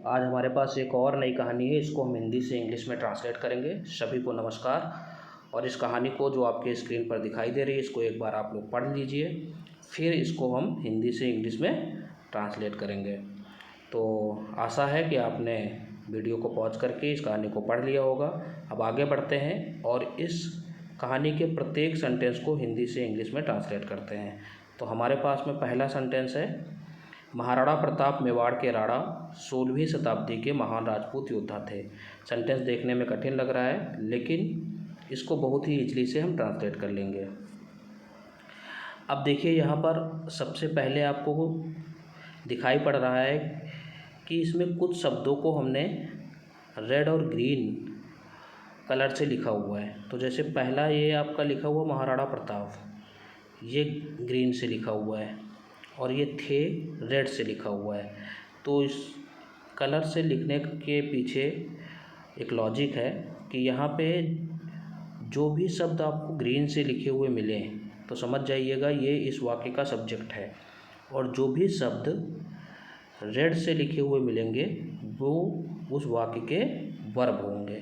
आज हमारे पास एक और नई कहानी है। इसको हम हिंदी से इंग्लिश में ट्रांसलेट करेंगे। सभी को नमस्कार। और इस कहानी को जो आपके स्क्रीन पर दिखाई दे रही है, इसको एक बार आप लोग पढ़ लीजिए, फिर इसको हम हिंदी से इंग्लिश में ट्रांसलेट करेंगे। तो आशा है कि आपने वीडियो को पॉज करके इस कहानी को पढ़ लिया होगा। अब आगे बढ़ते हैं और इस कहानी के प्रत्येक सेंटेंस को हिंदी से इंग्लिश में ट्रांसलेट करते हैं। तो हमारे पास में पहला सेंटेंस है, महाराणा प्रताप मेवाड़ के राणा 16वीं शताब्दी के महान राजपूत योद्धा थे। सेंटेंस देखने में कठिन लग रहा है, लेकिन इसको बहुत ही इजली से हम ट्रांसलेट कर लेंगे। अब देखिए, यहाँ पर सबसे पहले आपको दिखाई पड़ रहा है कि इसमें कुछ शब्दों को हमने रेड और ग्रीन कलर से लिखा हुआ है। तो जैसे पहला ये आपका लिखा हुआ महाराणा प्रताप, ये ग्रीन से लिखा हुआ है, और ये थे रेड से लिखा हुआ है। तो इस कलर से लिखने के पीछे एक लॉजिक है कि यहाँ पे जो भी शब्द आपको ग्रीन से लिखे हुए मिले तो समझ जाइएगा ये इस वाक्य का सब्जेक्ट है, और जो भी शब्द रेड से लिखे हुए मिलेंगे वो उस वाक्य के वर्ब होंगे।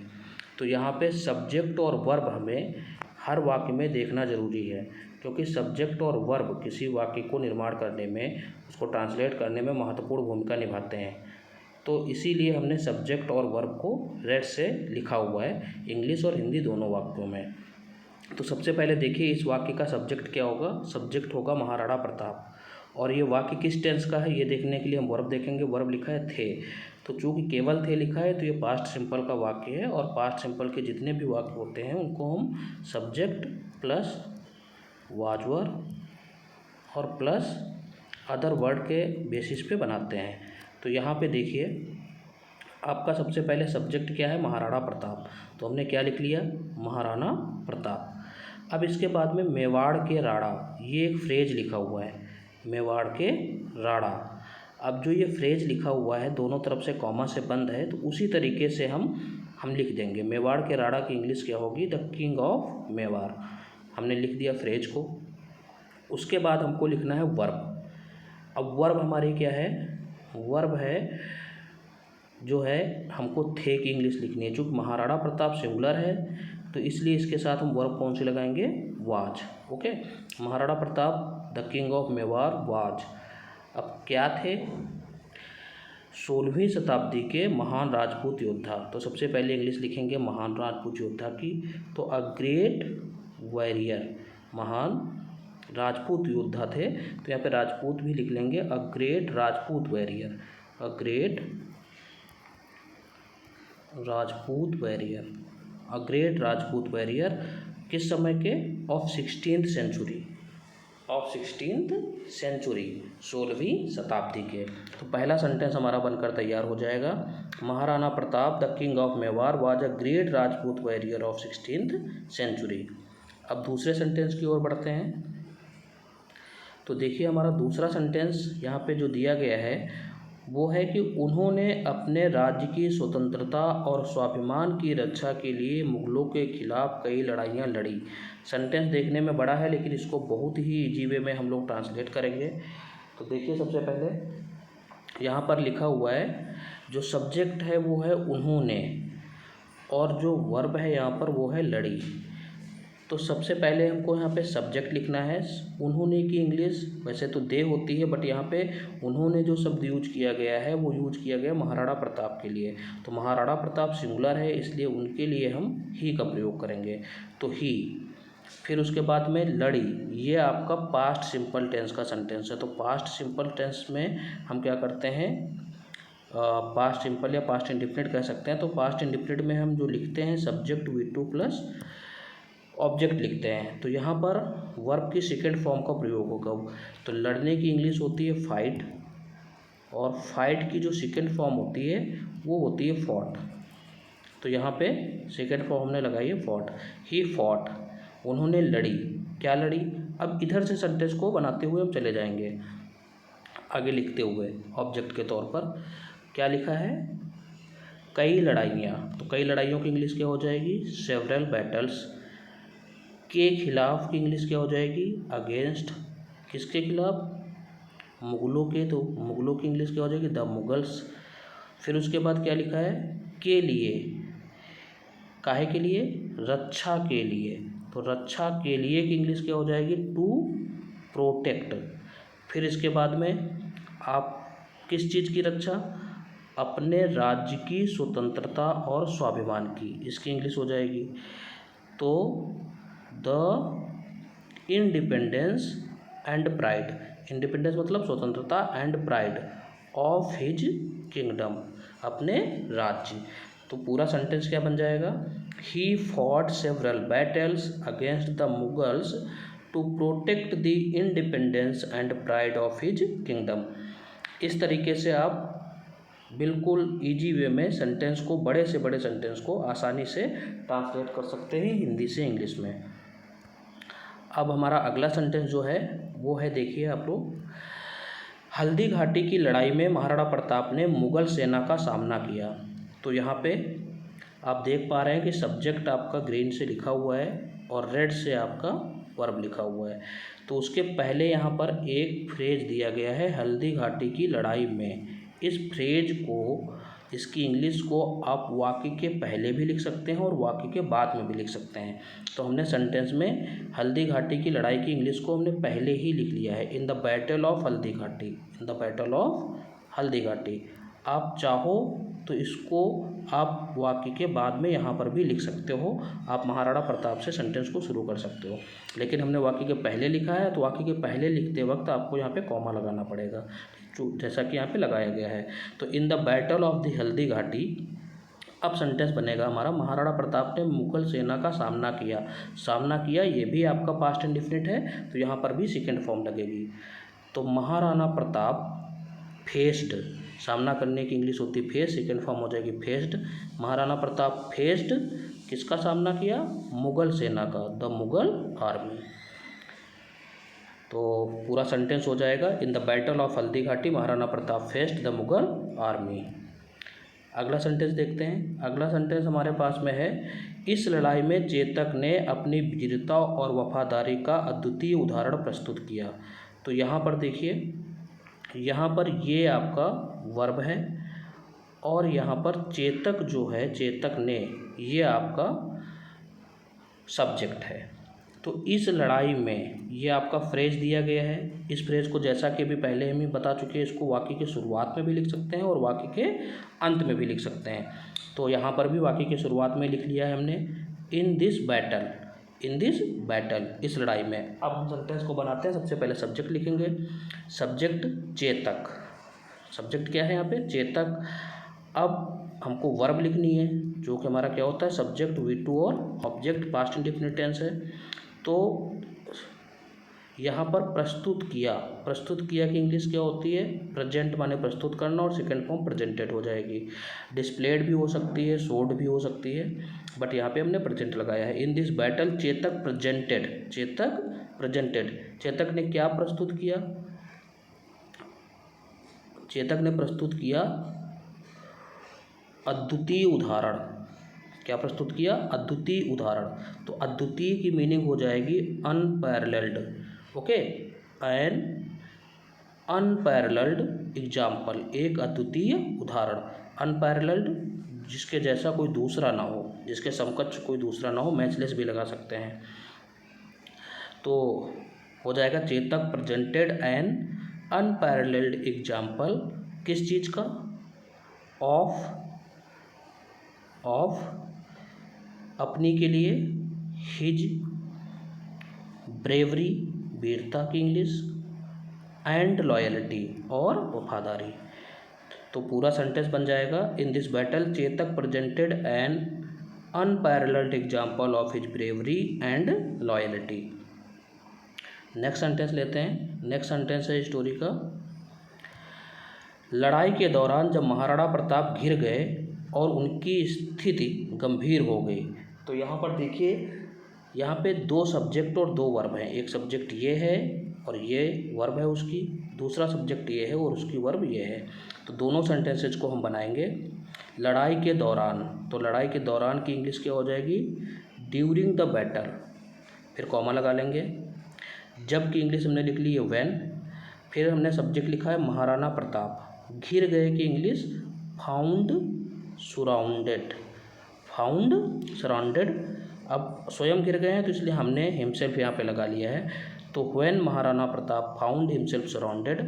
तो यहाँ पे सब्जेक्ट और वर्ब हमें हर वाक्य में देखना ज़रूरी है, क्योंकि सब्जेक्ट और वर्ब किसी वाक्य को निर्माण करने में, उसको ट्रांसलेट करने में महत्वपूर्ण भूमिका निभाते हैं। तो इसीलिए हमने सब्जेक्ट और वर्ब को रेड से लिखा हुआ है, इंग्लिश और हिंदी दोनों वाक्यों में। तो सबसे पहले देखिए, इस वाक्य का सब्जेक्ट क्या होगा। सब्जेक्ट होगा महाराणा प्रताप, और ये वाक्य किस टेंस का है ये देखने के लिए हम वर्ब देखेंगे। वर्ब लिखा है थे, तो चूँकि केवल थे लिखा है तो ये पास्ट सिंपल का वाक्य है, और पास्ट सिंपल के जितने भी वाक्य होते हैं उनको हम सब्जेक्ट प्लस वाज वर और प्लस अदर वर्ड के बेसिस पे बनाते हैं। तो यहाँ पे देखिए, आपका सबसे पहले सब्जेक्ट क्या है, महाराणा प्रताप, तो हमने क्या लिख लिया, महाराणा प्रताप। अब इसके बाद में मेवाड़ के राणा, ये एक फ्रेज लिखा हुआ है, मेवाड़ के राणा। अब जो ये फ्रेज लिखा हुआ है दोनों तरफ से कॉमा से बंद है, तो उसी तरीके से हम लिख देंगे। मेवाड़ के राणा की इंग्लिश क्या होगी, द किंग ऑफ मेवाड़। हमने लिख दिया फ्रेज को। उसके बाद हमको लिखना है वर्ब। अब वर्ब हमारी क्या है, वर्ब है जो है हमको थे की इंग्लिश लिखनी है। चूँकि महाराणा प्रताप सिंगुलर है तो इसलिए इसके साथ हम वर्ब कौन से लगाएंगे, was. Okay, Maharana Pratap the king of Mewar was. अब क्या थे, 16वीं शताब्दी के महान राजपूत योद्धा। तो सबसे पहले इंग्लिश लिखेंगे महान राजपूत योद्धा की, तो अ ग्रेट वॉरियर, महान राजपूत योद्धा थे, तो यहाँ पे राजपूत भी लिख लेंगे, a great Rajput warrior, a great Rajput warrior, a great Rajput warrior. किस समय के, of 16th century, of 16th century, 16वीं शताब्दी के। तो पहला सेंटेंस हमारा बनकर तैयार हो जाएगा, Maharana Pratap the king of Mewar was a great Rajput warrior of 16th century. अब दूसरे सेंटेंस की ओर बढ़ते हैं। तो देखिए, हमारा दूसरा सेंटेंस यहाँ पे जो दिया गया है वो है कि उन्होंने अपने राज्य की स्वतंत्रता और स्वाभिमान की रक्षा के लिए मुगलों के खिलाफ कई लड़ाइयाँ लड़ी। सेंटेंस देखने में बड़ा है, लेकिन इसको बहुत ही इजी वे में हम लोग ट्रांसलेट करेंगे। तो देखिए, सबसे पहले यहाँ पर लिखा हुआ है, जो सब्जेक्ट है वो है उन्होंने, और जो वर्ब है यहाँ पर वो है लड़ी। तो सबसे पहले हमको यहाँ पे सब्जेक्ट लिखना है। उन्होंने की इंग्लिश वैसे तो दे होती है, बट यहाँ पे उन्होंने जो शब्द यूज किया गया है वो यूज किया गया महाराणा प्रताप के लिए। तो महाराणा प्रताप सिंगुलर है, इसलिए उनके लिए हम ही का प्रयोग करेंगे, तो ही। फिर उसके बाद में लड़ी, ये आपका पास्ट सिंपल टेंस का सेंटेंस है। तो पास्ट सिंपल टेंस में हम क्या करते हैं, पास्ट सिंपल या पास्ट इंडिफिनिट कह सकते हैं। तो पास्ट इंडिफिनिट में हम जो लिखते हैं सब्जेक्ट V2 प्लस ऑब्जेक्ट लिखते हैं। तो यहाँ पर वर्ब की सेकेंड फॉर्म का प्रयोग होगा। तो लड़ने की इंग्लिश होती है फाइट, और फाइट की जो सेकेंड फॉर्म होती है वो होती है फॉट। तो यहाँ पे सेकेंड फॉर्म हमने लगाई है फॉट, ही फॉट, उन्होंने लड़ी। क्या लड़ी, अब इधर से सेंटेंस को बनाते हुए हम चले जाएंगे आगे लिखते हुए। ऑब्जेक्ट के तौर पर क्या लिखा है, कई लड़ाइयाँ। तो कई लड़ाइयों की इंग्लिश क्या हो जाएगी, सेवरल बैटल्स। के खिलाफ की इंग्लिश क्या हो जाएगी, अगेंस्ट। किसके खिलाफ, मुगलों के, तो मुगलों की इंग्लिश क्या हो जाएगी, द मुगल्स। फिर उसके बाद क्या लिखा है, के लिए, काहे के लिए, रक्षा के लिए। तो रक्षा के लिए की इंग्लिश क्या हो जाएगी, टू प्रोटेक्ट। फिर इसके बाद में आप किस चीज़ की रक्षा, अपने राज्य की स्वतंत्रता और स्वाभिमान की, इसकी इंग्लिश हो जाएगी तो the independence and pride, independence मतलब स्वतंत्रता and pride of his kingdom, अपने राज्य। तो पूरा सेंटेंस क्या बन जाएगा, he fought several battles against the Mughals to protect the independence and pride of his kingdom. इस तरीके से आप बिल्कुल इजी वे में सेंटेंस को, बड़े से बड़े सेंटेंस को आसानी से ट्रांसलेट कर सकते हैं हिंदी से इंग्लिश में। अब हमारा अगला सेंटेंस जो है वो है, देखिए आप लोग, हल्दी घाटी की लड़ाई में महाराणा प्रताप ने मुगल सेना का सामना किया। तो यहाँ पे आप देख पा रहे हैं कि सब्जेक्ट आपका ग्रीन से लिखा हुआ है और रेड से आपका वर्ब लिखा हुआ है। तो उसके पहले यहाँ पर एक फ्रेज दिया गया है, हल्दी घाटी की लड़ाई में। इस फ्रेज को, इसकी इंग्लिश को आप वाक्य के पहले भी लिख सकते हैं और वाक्य के बाद में भी लिख सकते हैं। तो हमने सेंटेंस में हल्दी घाटी की लड़ाई की इंग्लिश को हमने पहले ही लिख लिया है, in the battle of Haldi Ghati, in the battle of Haldi Ghati. आप चाहो तो इसको आप वाक्य के बाद में यहाँ पर भी लिख सकते हो, आप महाराणा प्रताप से सेंटेंस को शुरू कर सकते हो, लेकिन हमने वाक्य के पहले लिखा है तो वाक्य के पहले लिखते वक्त आपको यहाँ पे कॉमा लगाना पड़ेगा, जैसा कि यहाँ पे लगाया गया है। तो in the battle of the Haldi Ghati, अब सेंटेंस बनेगा हमारा, महाराणा प्रताप ने मुगल सेना का सामना किया। सामना किया ये भी आपका पास्ट इंडेफिनिट है, तो यहाँ पर भी सेकेंड फॉर्म लगेगी। तो महाराणा प्रताप फेस्ड, सामना करने की इंग्लिश होती फेस, सेकेंड फॉर्म हो जाएगी फेस्ड। महाराणा प्रताप फेस्ड किसका सामना किया, मुगल सेना का, द मुगल आर्मी। तो पूरा सेंटेंस हो जाएगा, in the battle of Haldi Ghati Maharana Pratap faced the Mughal army. अगला सेंटेंस देखते हैं। अगला सेंटेंस हमारे पास में है, इस लड़ाई में चेतक ने अपनी वीरता और वफादारी का अद्वितीय उदाहरण प्रस्तुत किया। तो यहाँ पर देखिए, यहाँ पर ये आपका वर्ब है और यहाँ पर चेतक जो है, चेतक ने, ये आपका सब्जेक्ट है। तो इस लड़ाई में ये आपका फ्रेज दिया गया है। इस फ्रेज को जैसा कि अभी पहले हम ही बता चुके हैं, इसको वाक्य के शुरुआत में भी लिख सकते हैं और वाक्य के अंत में भी लिख सकते हैं। तो यहाँ पर भी वाक्य के शुरुआत में लिख लिया है हमने, इन this battle, in this battle, इस लड़ाई में। अब हम सेंटेंस को बनाते हैं। सबसे पहले सब्जेक्ट लिखेंगे, सब्जेक्ट चेतक, सब्जेक्ट क्या है यहाँ पे, चेतक। अब हमको वर्ब लिखनी है, जो कि हमारा क्या होता है, सब्जेक्ट V2 और ऑब्जेक्ट पास्ट इंडेफिनिट टेंस है। तो यहाँ पर प्रस्तुत किया, प्रस्तुत किया की इंग्लिश क्या होती है, प्रेजेंट माने प्रस्तुत करना और सेकेंड फॉर्म प्रेजेंटेड हो जाएगी। डिस्प्लेड भी हो सकती है, शोड भी हो सकती है, बट यहाँ पे हमने प्रेजेंट लगाया है। इन this battle Chetak presented, Chetak presented, Chetak ने क्या प्रस्तुत किया, चेतक ने प्रस्तुत किया अद्वितीय उदाहरण। क्या प्रस्तुत किया, अद्वितीय उदाहरण। तो अद्वितीय की मीनिंग हो जाएगी unparalleled, okay, an unparalleled example, एक अद्वितीय उदाहरण। अनपैरेलल्ड जिसके जैसा कोई दूसरा ना हो, जिसके समकक्ष कोई दूसरा ना हो, मैचलेस भी लगा सकते हैं। तो हो जाएगा Chetak presented an unparalleled example, किस चीज़ का, ऑफ अपनी के लिए, हिज ब्रेवरी, वीरता की इंग्लिश, एंड लॉयल्टी और वफादारी। तो पूरा सेंटेंस बन जाएगा, in this battle Chetak presented an unparalleled example of his bravery and loyalty. Next sentence लेते हैं। नेक्स्ट सेंटेंस है स्टोरी का, लड़ाई के दौरान जब महाराणा प्रताप घिर गए और उनकी स्थिति गंभीर हो गई। तो यहाँ पर देखिए, यहाँ पे दो सब्जेक्ट और दो वर्ब हैं। एक सब्जेक्ट ये है और ये वर्ब है उसकी, दूसरा सब्जेक्ट ये है और उसकी वर्ब ये है। तो दोनों सेंटेंसेज को हम बनाएंगे। लड़ाई के दौरान, तो लड़ाई के दौरान की इंग्लिश क्या हो जाएगी, ड्यूरिंग द बैटल, फिर कॉमा लगा लेंगे। जब की इंग्लिश हमने लिख ली है व्हेन, फिर हमने सब्जेक्ट लिखा है महाराणा प्रताप। घिर गए की English found surrounded, found surrounded. अब स्वयं गिर गए हैं तो इसलिए हमने हिमसेल्फ यहाँ पे लगा लिया है। तो when Maharana Pratap found himself surrounded,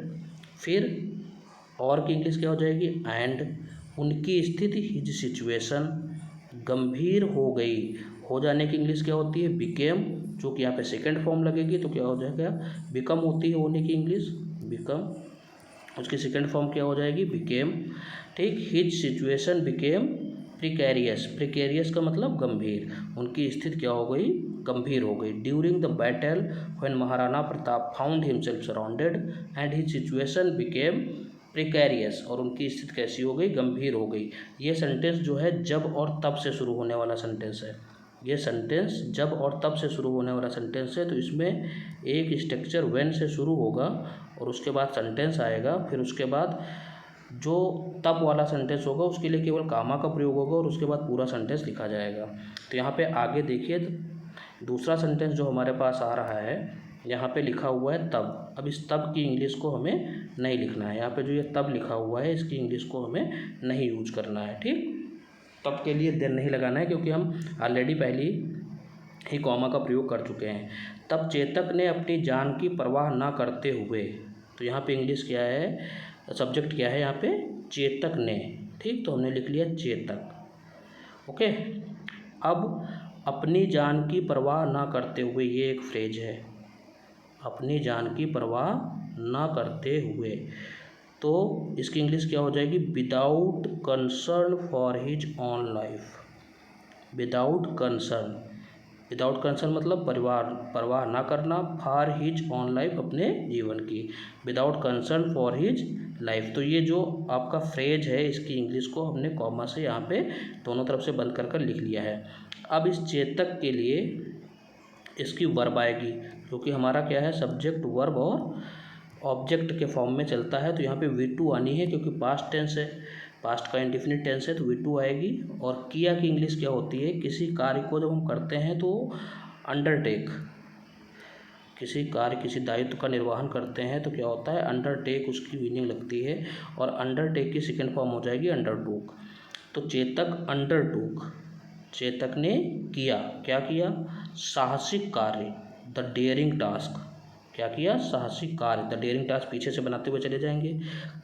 फिर और की इंग्लिश क्या हो जाएगी, एंड उनकी स्थिति हिज सिचुएशन गंभीर हो गई। हो जाने की इंग्लिश क्या होती है, बिकेम, जो कि यहाँ पे सेकंड फॉर्म लगेगी तो क्या हो जाएगा, बिकम होती है होने की इंग्लिश, बिकम, उसकी सेकंड फॉर्म क्या हो जाएगी, बिकेम। ठीक, his situation became precarious, precarious का मतलब गंभीर, उनकी स्थिति क्या हो गई, गंभीर हो गई। During the battle when Maharana Pratap found himself surrounded and his situation became precarious, और उनकी स्थिति कैसी हो गई, गंभीर हो गई। ये सेंटेंस जो है जब और तब से शुरू होने वाला सेंटेंस है। ये सेंटेंस जब और तब से शुरू होने वाला सेंटेंस है। तो इसमें एक स्ट्रक्चर व्हेन से शुरू होगा और उसके बाद सेंटेंस आएगा, फिर उसके बाद जो तब वाला सेंटेंस होगा उसके लिए केवल कामा का प्रयोग होगा और उसके बाद पूरा सेंटेंस लिखा जाएगा। तो यहाँ पे आगे देखिए, दूसरा सेंटेंस जो हमारे पास आ रहा है, यहाँ पे लिखा हुआ है तब। अब इस तब की इंग्लिश को हमें नहीं लिखना है, यहाँ पे जो ये तब लिखा हुआ है इसकी इंग्लिश को हमें नहीं यूज करना है। ठीक, तब के लिए देन नहीं लगाना है क्योंकि हम ऑलरेडी पहले ही कॉमा का प्रयोग कर चुके हैं। तब चेतक ने अपनी जान की परवाह ना करते हुए, तो यहाँ पे इंग्लिश क्या है, सब्जेक्ट क्या है यहाँ पे, चेतक ने। ठीक, तो हमने लिख लिया चेतक। ओके, अब अपनी जान की परवाह ना करते हुए, ये एक फ्रेज है, अपनी जान की परवाह ना करते हुए, तो इसकी इंग्लिश क्या हो जाएगी, without concern for his on life. Without concern, without concern मतलब परवाह ना करना, फॉर हिज ऑन लाइफ, अपने जीवन की, without concern for his life. तो ये जो आपका फ्रेज है इसकी इंग्लिश को हमने कॉमा से यहाँ पे दोनों तरफ से बंद कर लिख लिया है। अब इस चेतक के लिए इसकी वर्ब आएगी, क्योंकि हमारा क्या है, सब्जेक्ट वर्ब और ऑब्जेक्ट के फॉर्म में चलता है। तो यहाँ पे V2 आनी है क्योंकि पास्ट टेंस है, पास्ट का इंडेफिनिट टेंस है, तो V2 आएगी। और किया की इंग्लिश क्या होती है, किसी कार्य को जब हम करते हैं तो अंडरटेक, किसी कार्य किसी दायित्व का निर्वहन करते हैं तो क्या होता है, अंडरटेक उसकी मीनिंग लगती है, और अंडरटेक की सेकेंड फॉर्म हो जाएगी अंडरटूक। तो चेतक अंडरटूक, चेतक ने किया, क्या किया, साहसिक कार्य, द डेयरिंग टास्क। क्या किया, साहसिक कार्य, द डेयरिंग टास्क पीछे से बनाते हुए चले जाएंगे।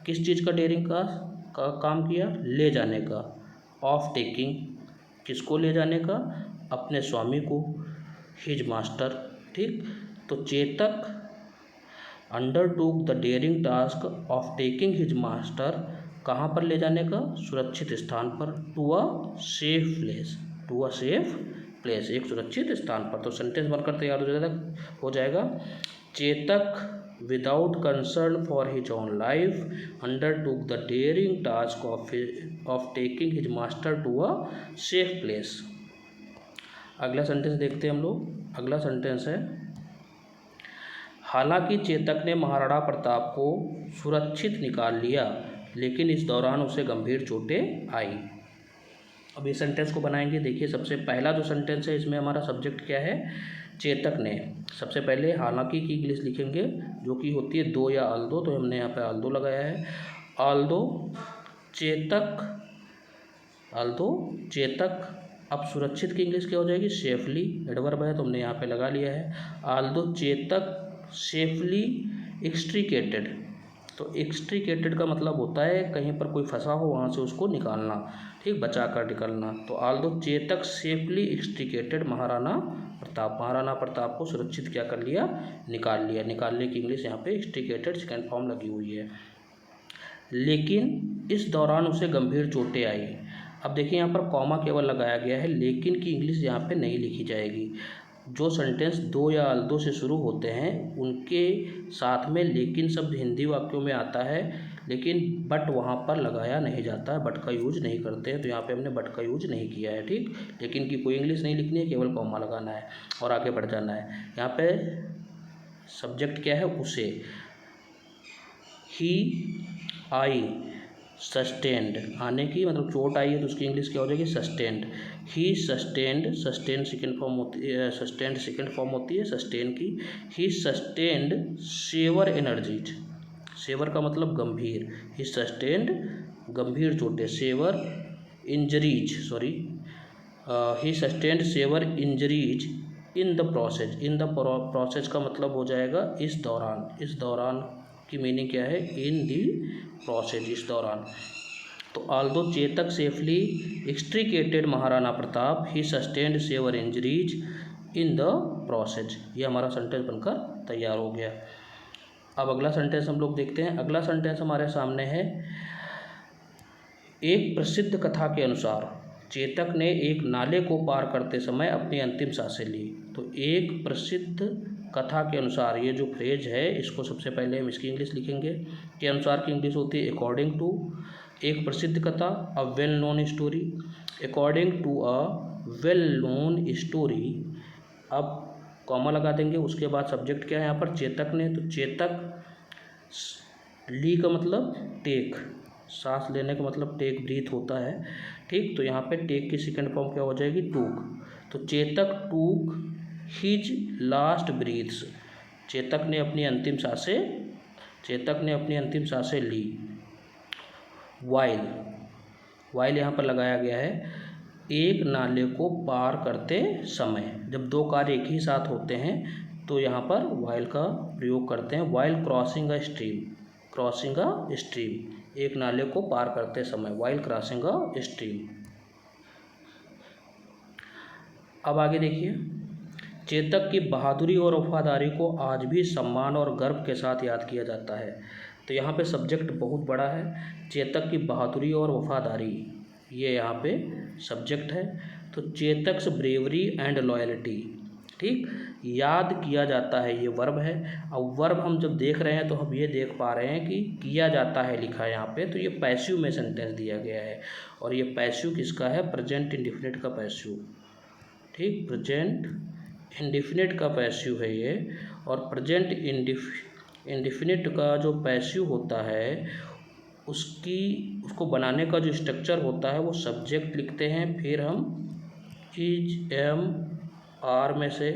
किस चीज़ का डेयरिंग का काम किया, ले जाने का, ऑफ टेकिंग, किसको ले जाने का, अपने स्वामी को, हिज मास्टर। ठीक, तो Chetak undertook the daring task of taking his master, कहाँ पर ले जाने का, सुरक्षित स्थान पर, to a safe place, to a safe place, एक सुरक्षित स्थान पर। तो सेंटेंस बनकर तैयार हो जाएगा, Chetak without concern for his own life undertook the daring task of taking his master to a safe place. अगला सेंटेंस देखते हैं हम लोग। अगला सेंटेंस है, हालांकि चेतक ने महाराणा प्रताप को सुरक्षित निकाल लिया, लेकिन इस दौरान उसे गंभीर चोटें आई। अब इस सेंटेंस को बनाएंगे। देखिए, सबसे पहला जो सेंटेंस है इसमें हमारा सब्जेक्ट क्या है, चेतक ने। सबसे पहले हालांकि की इंग्लिश लिखेंगे जो कि होती है दो या अल्दो, तो हमने यहाँ पे अल्दो लगाया है। Although Chetak, although Chetak. अब सुरक्षित की इंग्लिश क्या हो जाएगी, सेफली, एडवर्ब है तो हमने यहाँ पे लगा लिया है। अल्दो चेतक सेफली एक्सट्रिकेटेड, तो एक्सट्रिकेटेड का मतलब होता है कहीं पर कोई फंसा हो वहाँ से उसको निकालना, ठीक, बचा कर निकालना। तो although Chetak safely extricated Maharana Pratap, Maharana Pratap को सुरक्षित क्या कर लिया, निकाल लिया। निकालने की इंग्लिश यहाँ पे एक्सट्रिकेटेड सेकेंड फॉर्म लगी हुई है। लेकिन इस दौरान उसे गंभीर चोटें आई। अब देखिए यहाँ पर कॉमा केवल लगाया गया है, लेकिन की इंग्लिश यहाँ पे नहीं लिखी जाएगी। जो सेंटेंस दो या अल्दो से शुरू होते हैं उनके साथ में लेकिन शब्द हिंदी वाक्यों में आता है, लेकिन बट वहाँ पर लगाया नहीं जाता है, बट का यूज नहीं करते हैं। तो यहाँ पे हमने बट का यूज नहीं किया है, ठीक। लेकिन की कोई इंग्लिश नहीं लिखनी है, केवल कॉमा लगाना है और आगे बढ़ जाना है। यहाँ पे सब्जेक्ट क्या है, उसे, ही आई, सस्टेंड, आने की मतलब चोट आई है तो उसकी इंग्लिश क्या हो जाएगी, sustained. He sustained, sustained second form होती है, सस्टेंड सेकेंड फॉर्म होती है सस्टेन की। He sustained severe energies, severe का मतलब गंभीर, ही सस्टेंड गंभीर चोटें, severe injuries, he sustained severe injuries in the process. In the process का मतलब हो जाएगा इस दौरान। इस दौरान की मीनिंग क्या है? इन दी प्रोसेस, इस दौरान। तो although Chetak safely extricated Maharana Pratap, he sustained severe injuries in the process. ये हमारा सेंटेंस बनकर तैयार हो गया। अब अगला सेंटेंस हम लोग देखते हैं। अगला सेंटेंस हमारे सामने है, एक प्रसिद्ध कथा के अनुसार चेतक ने एक नाले को पार करते समय अपनी अंतिम सांसें ली। तो एक प्रसिद्ध कथा के अनुसार, ये जो फ्रेज है इसको सबसे पहले हम इसकी इंग्लिश लिखेंगे। के अनुसार की इंग्लिश होती है अकॉर्डिंग टू। एक प्रसिद्ध कथा, a well known story. According to a well known story. अब कॉमा लगा देंगे, उसके बाद सब्जेक्ट क्या है यहाँ पर? चेतक ने। तो चेतक, ली का मतलब टेक, सांस लेने का मतलब टेक ब्रीथ होता है, ठीक। तो यहाँ पे टेक की सेकंड फॉर्म क्या हो जाएगी? टूक। तो चेतक टूक हिज लास्ट ब्रीथ्स। चेतक ने अपनी अंतिम सांसें ली। वाइल यहाँ पर लगाया गया है एक नाले को पार करते समय। जब दो कार्य एक ही साथ होते हैं तो यहाँ पर वाइल का प्रयोग करते हैं। वाइल क्रॉसिंग अ स्ट्रीम, एक नाले को पार करते समय, वाइल क्रॉसिंग अ स्ट्रीम। अब आगे देखिए, चेतक की बहादुरी और वफादारी को आज भी सम्मान और गर्व के साथ याद किया जाता है। तो यहाँ पे सब्जेक्ट बहुत बड़ा है। चेतक की बहादुरी और वफादारी, ये यहाँ पे सब्जेक्ट है। तो चेतक्स ब्रेवरी एंड लॉयल्टी, ठीक, याद किया जाता है, ये वर्ब है। अब वर्ब हम जब देख रहे हैं तो हम ये देख पा रहे हैं कि किया जाता है लिखा है यहाँ पे, तो ये पैसिव में सेंटेंस दिया गया है। और ये पैसिव किसका है? प्रेजेंट इंडिफिनिट का पैसिव, ठीक, प्रेजेंट इंडिफिनिट का पैसिव है ये। और प्रेजेंट इंडिफिनिट का जो पैसिव होता है उसको बनाने का जो स्ट्रक्चर होता है वो सब्जेक्ट लिखते हैं, फिर हम इज, एम, आर में से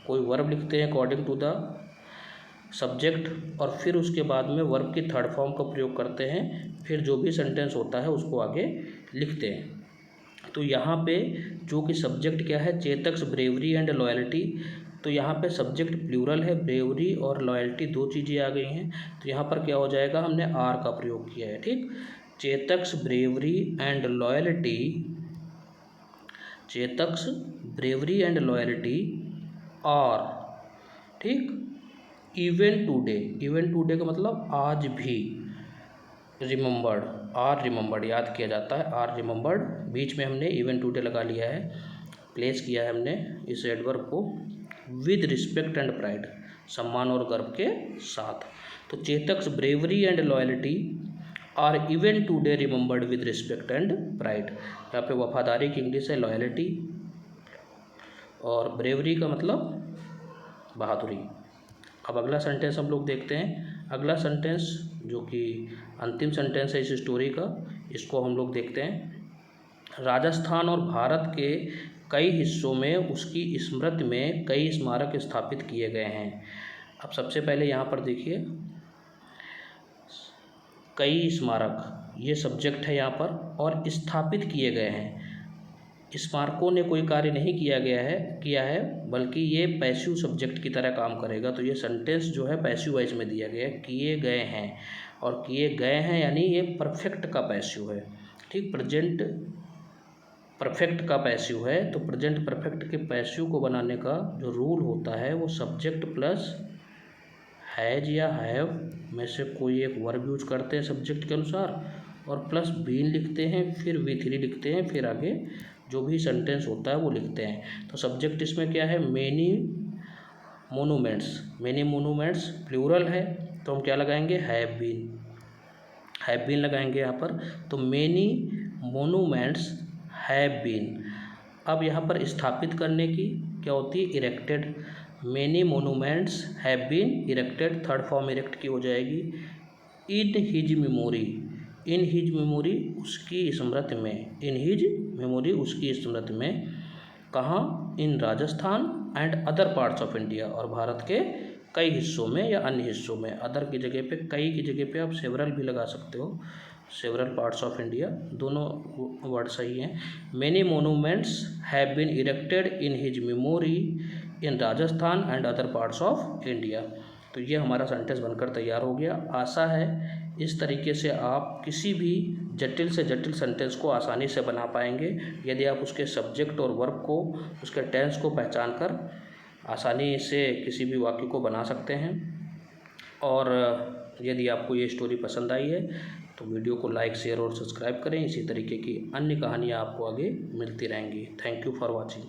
कोई वर्ब लिखते हैं अकॉर्डिंग टू द सब्जेक्ट, और फिर उसके बाद में वर्ब की थर्ड फॉर्म का प्रयोग करते हैं, फिर जो भी सेंटेंस होता है उसको आगे लिखते हैं। तो यहाँ पे जो कि सब्जेक्ट क्या है? Chetaks bravery and loyalty. तो यहाँ पे सब्जेक्ट प्लूरल है, ब्रेवरी और लॉयल्टी दो चीज़ें आ गई हैं। तो यहाँ पर क्या हो जाएगा? हमने आर का प्रयोग किया है, ठीक। Chetak's bravery and loyalty, Chetak's bravery and loyalty are, ठीक, इवन टुडे का मतलब आज भी, रिमेंबर्ड, आर रिमेंबर्ड याद किया जाता है, आर रिमेंबर्ड। बीच में हमने इवन टुडे लगा लिया है, प्लेस किया है हमने इस एडवर्ब को विद रिस्पेक्ट एंड प्राइड, सम्मान और गर्व के साथ। तो Chetak's bravery and loyalty are even today remembered with respect and pride. यहाँ पे वफादारी की इंग्लिश है लॉयल्टी, और ब्रेवरी का मतलब बहादुरी। अब अगला सेंटेंस हम लोग देखते हैं। अगला सेंटेंस जो कि अंतिम सेंटेंस है इस स्टोरी का, इसको हम लोग देखते हैं। राजस्थान और भारत के कई हिस्सों में उसकी स्मृति में कई स्मारक स्थापित किए गए हैं। अब सबसे पहले यहाँ पर देखिए, कई स्मारक, ये सब्जेक्ट है यहाँ पर, और स्थापित किए गए हैं। स्मारकों ने कोई कार्य नहीं किया है, बल्कि ये पैसिव सब्जेक्ट की तरह काम करेगा। तो ये सेंटेंस जो है पैसिव वाइज में दिया गया है, किए गए हैं, और किए गए हैं यानी ये परफेक्ट का पैसिव है, ठीक, प्रेजेंट परफेक्ट का पैसिव है। तो प्रेजेंट परफेक्ट के पैसिव को बनाने का जो रूल होता है वो सब्जेक्ट प्लस हैज या हैव में से कोई एक वर्ब यूज करते हैं सब्जेक्ट के अनुसार, और प्लस बीन लिखते हैं, फिर V3 लिखते हैं, फिर आगे जो भी सेंटेंस होता है वो लिखते हैं। तो सब्जेक्ट इसमें क्या है? मेनी मोनूमेंट्स प्लूरल है, तो हम क्या लगाएंगे? हैव बीन लगाएंगे यहाँ पर। तो मेनी मोनूमेंट्स हैव बीन। अब यहाँ पर स्थापित करने की क्या होती है? Erected. Many monuments have been erected, third form erect की हो जाएगी। इन हिज मेमोरी उसकी स्मृति में, इन हिज मेमोरी उसकी स्मृति में, कहाँ? In Rajasthan and other parts of India, और भारत के कई हिस्सों में या अन्य हिस्सों में। अदर की जगह पे, कई की जगह पे आप सेवरल भी लगा सकते हो, सेवरल पार्ट्स ऑफ इंडिया, दोनों वर्ड सही हैं। Many monuments have been erected in his memory in Rajasthan and other parts of India. तो ये हमारा सेंटेंस बनकर तैयार हो गया। आशा है इस तरीके से आप किसी भी जटिल से जटिल सेंटेंस को आसानी से बना पाएंगे यदि आप उसके सब्जेक्ट और वर्ब को, उसके टेंस को पहचान कर आसानी से किसी भी वाक्य को बना सकते हैं। और यदि आपको ये स्टोरी पसंद आई है तो वीडियो को लाइक, शेयर और सब्सक्राइब करें। इसी तरीके की अन्य कहानियाँ आपको आगे मिलती रहेंगी। Thank you for watching.